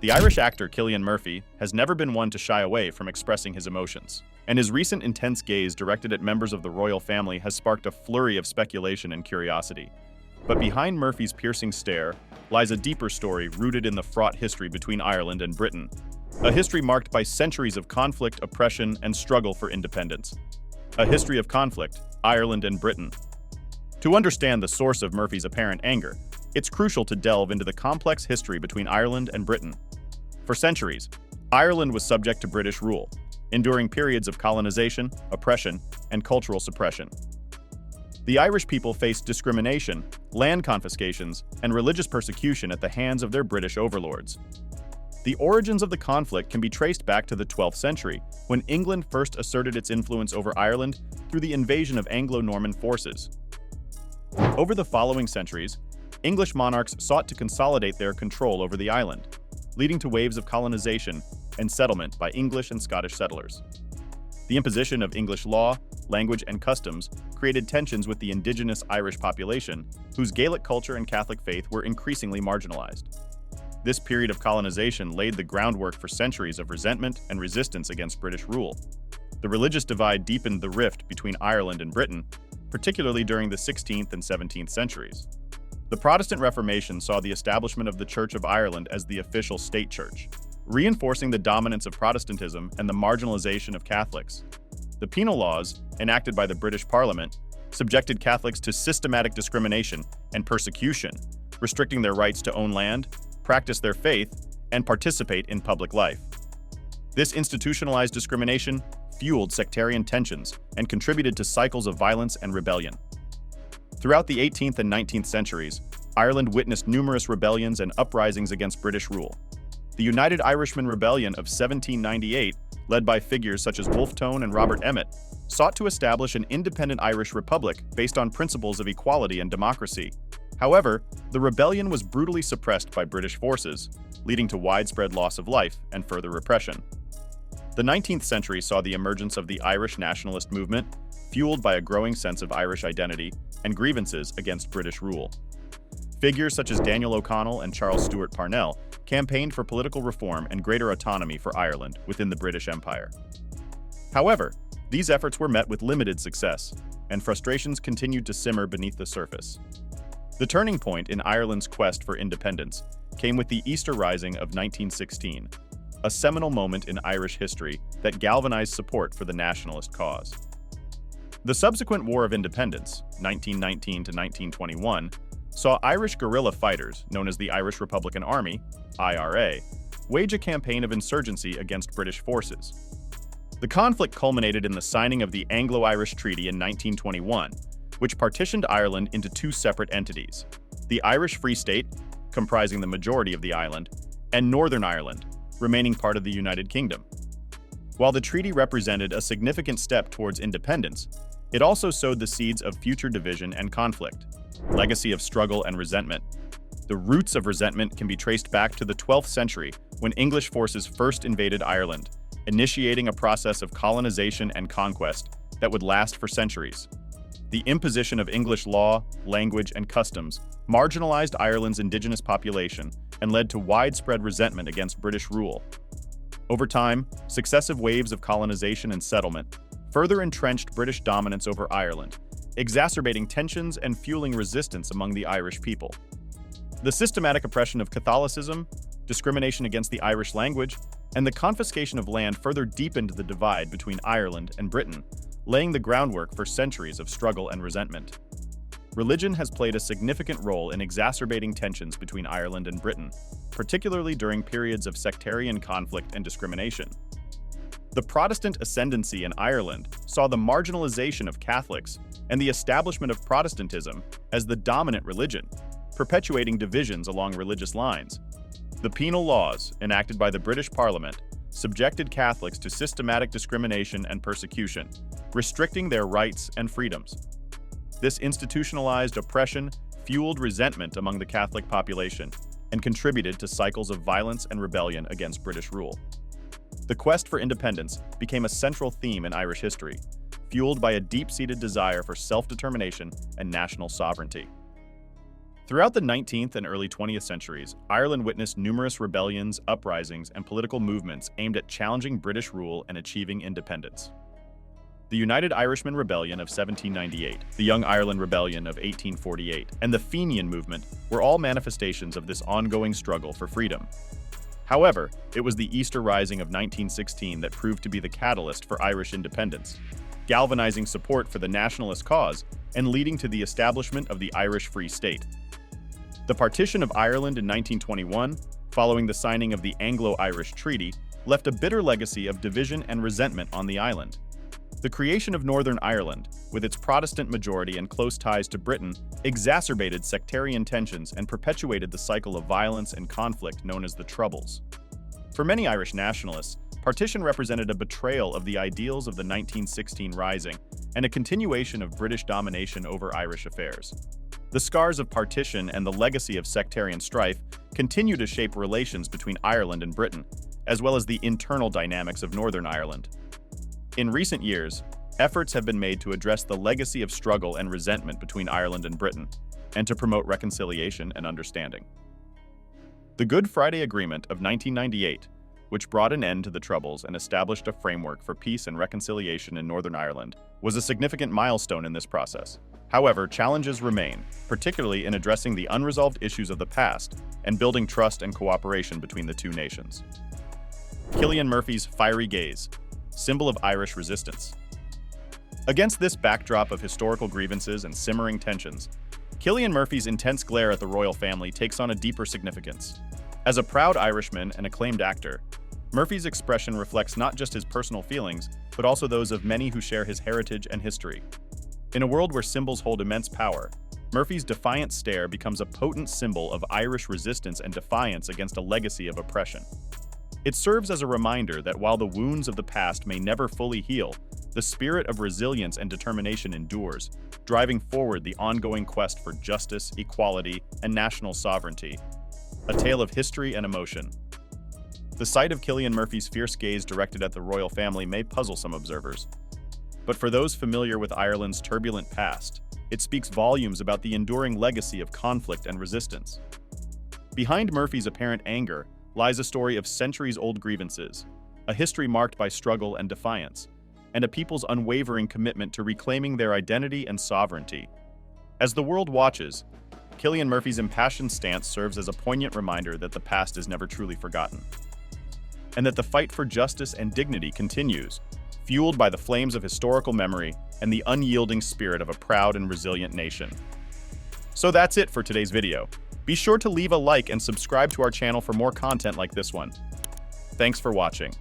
The Irish actor Cillian Murphy has never been one to shy away from expressing his emotions, and his recent intense gaze directed at members of the royal family has sparked a flurry of speculation and curiosity. But behind Murphy's piercing stare lies a deeper story rooted in the fraught history between Ireland and Britain, a history marked by centuries of conflict, oppression, and struggle for independence. A history of conflict, Ireland and Britain. To understand the source of Murphy's apparent anger, it's crucial to delve into the complex history between Ireland and Britain. For centuries, Ireland was subject to British rule, enduring periods of colonization, oppression, and cultural suppression. The Irish people faced discrimination, land confiscations, and religious persecution at the hands of their British overlords. The origins of the conflict can be traced back to the 12th century, when England first asserted its influence over Ireland through the invasion of Anglo-Norman forces. Over the following centuries, English monarchs sought to consolidate their control over the island, leading to waves of colonization and settlement by English and Scottish settlers. The imposition of English law, language, and customs created tensions with the indigenous Irish population, whose Gaelic culture and Catholic faith were increasingly marginalized. This period of colonization laid the groundwork for centuries of resentment and resistance against British rule. The religious divide deepened the rift between Ireland and Britain, particularly during the 16th and 17th centuries. The Protestant Reformation saw the establishment of the Church of Ireland as the official state church, reinforcing the dominance of Protestantism and the marginalization of Catholics. The penal laws, enacted by the British Parliament, subjected Catholics to systematic discrimination and persecution, restricting their rights to own land, practice their faith, and participate in public life. This institutionalized discrimination fueled sectarian tensions and contributed to cycles of violence and rebellion. Throughout the 18th and 19th centuries, Ireland witnessed numerous rebellions and uprisings against British rule. The United Irishmen Rebellion of 1798, led by figures such as Wolfe Tone and Robert Emmet, sought to establish an independent Irish republic based on principles of equality and democracy. However, the rebellion was brutally suppressed by British forces, leading to widespread loss of life and further repression. The 19th century saw the emergence of the Irish nationalist movement, fueled by a growing sense of Irish identity and grievances against British rule. Figures such as Daniel O'Connell and Charles Stewart Parnell campaigned for political reform and greater autonomy for Ireland within the British Empire. However, these efforts were met with limited success, and frustrations continued to simmer beneath the surface. The turning point in Ireland's quest for independence came with the Easter Rising of 1916, a seminal moment in Irish history that galvanized support for the nationalist cause. The subsequent War of Independence, 1919 to 1921, saw Irish guerrilla fighters, known as the Irish Republican Army, IRA, wage a campaign of insurgency against British forces. The conflict culminated in the signing of the Anglo-Irish Treaty in 1921, which partitioned Ireland into two separate entities: the Irish Free State, comprising the majority of the island, and Northern Ireland, remaining part of the United Kingdom. While the treaty represented a significant step towards independence, it also sowed the seeds of future division and conflict, legacy of struggle and resentment. The roots of resentment can be traced back to the 12th century when English forces first invaded Ireland, initiating a process of colonization and conquest that would last for centuries. The imposition of English law, language, and customs marginalized Ireland's indigenous population and led to widespread resentment against British rule. Over time, successive waves of colonization and settlement further entrenched British dominance over Ireland, exacerbating tensions and fueling resistance among the Irish people. The systematic oppression of Catholicism, discrimination against the Irish language, and the confiscation of land further deepened the divide between Ireland and Britain, laying the groundwork for centuries of struggle and resentment. Religion has played a significant role in exacerbating tensions between Ireland and Britain, particularly during periods of sectarian conflict and discrimination. The Protestant ascendancy in Ireland saw the marginalization of Catholics and the establishment of Protestantism as the dominant religion, perpetuating divisions along religious lines. The penal laws, enacted by the British Parliament, subjected Catholics to systematic discrimination and persecution, restricting their rights and freedoms. This institutionalized oppression fueled resentment among the Catholic population and contributed to cycles of violence and rebellion against British rule. The quest for independence became a central theme in Irish history, fueled by a deep-seated desire for self-determination and national sovereignty. Throughout the 19th and early 20th centuries, Ireland witnessed numerous rebellions, uprisings, and political movements aimed at challenging British rule and achieving independence. The United Irishmen Rebellion of 1798, the Young Ireland Rebellion of 1848, and the Fenian Movement were all manifestations of this ongoing struggle for freedom. However, it was the Easter Rising of 1916 that proved to be the catalyst for Irish independence, galvanizing support for the nationalist cause and leading to the establishment of the Irish Free State. The partition of Ireland in 1921, following the signing of the Anglo-Irish Treaty, left a bitter legacy of division and resentment on the island. The creation of Northern Ireland, with its Protestant majority and close ties to Britain, exacerbated sectarian tensions and perpetuated the cycle of violence and conflict known as the Troubles. For many Irish nationalists, partition represented a betrayal of the ideals of the 1916 Rising and a continuation of British domination over Irish affairs. The scars of partition and the legacy of sectarian strife continue to shape relations between Ireland and Britain, as well as the internal dynamics of Northern Ireland. In recent years, efforts have been made to address the legacy of struggle and resentment between Ireland and Britain, and to promote reconciliation and understanding. The Good Friday Agreement of 1998, which brought an end to the Troubles and established a framework for peace and reconciliation in Northern Ireland, was a significant milestone in this process. However, challenges remain, particularly in addressing the unresolved issues of the past and building trust and cooperation between the two nations. Cillian Murphy's fiery gaze, symbol of Irish resistance. Against this backdrop of historical grievances and simmering tensions, Cillian Murphy's intense glare at the royal family takes on a deeper significance. As a proud Irishman and acclaimed actor, Murphy's expression reflects not just his personal feelings, but also those of many who share his heritage and history. In a world where symbols hold immense power, Murphy's defiant stare becomes a potent symbol of Irish resistance and defiance against a legacy of oppression. It serves as a reminder that while the wounds of the past may never fully heal, the spirit of resilience and determination endures, driving forward the ongoing quest for justice, equality, and national sovereignty. A tale of history and emotion. The sight of Cillian Murphy's fierce gaze directed at the royal family may puzzle some observers. But for those familiar with Ireland's turbulent past, it speaks volumes about the enduring legacy of conflict and resistance. Behind Murphy's apparent anger lies a story of centuries-old grievances, a history marked by struggle and defiance, and a people's unwavering commitment to reclaiming their identity and sovereignty. As the world watches, Cillian Murphy's impassioned stance serves as a poignant reminder that the past is never truly forgotten, and that the fight for justice and dignity continues, fueled by the flames of historical memory and the unyielding spirit of a proud and resilient nation. So that's it for today's video. Be sure to leave a like and subscribe to our channel for more content like this one. Thanks for watching.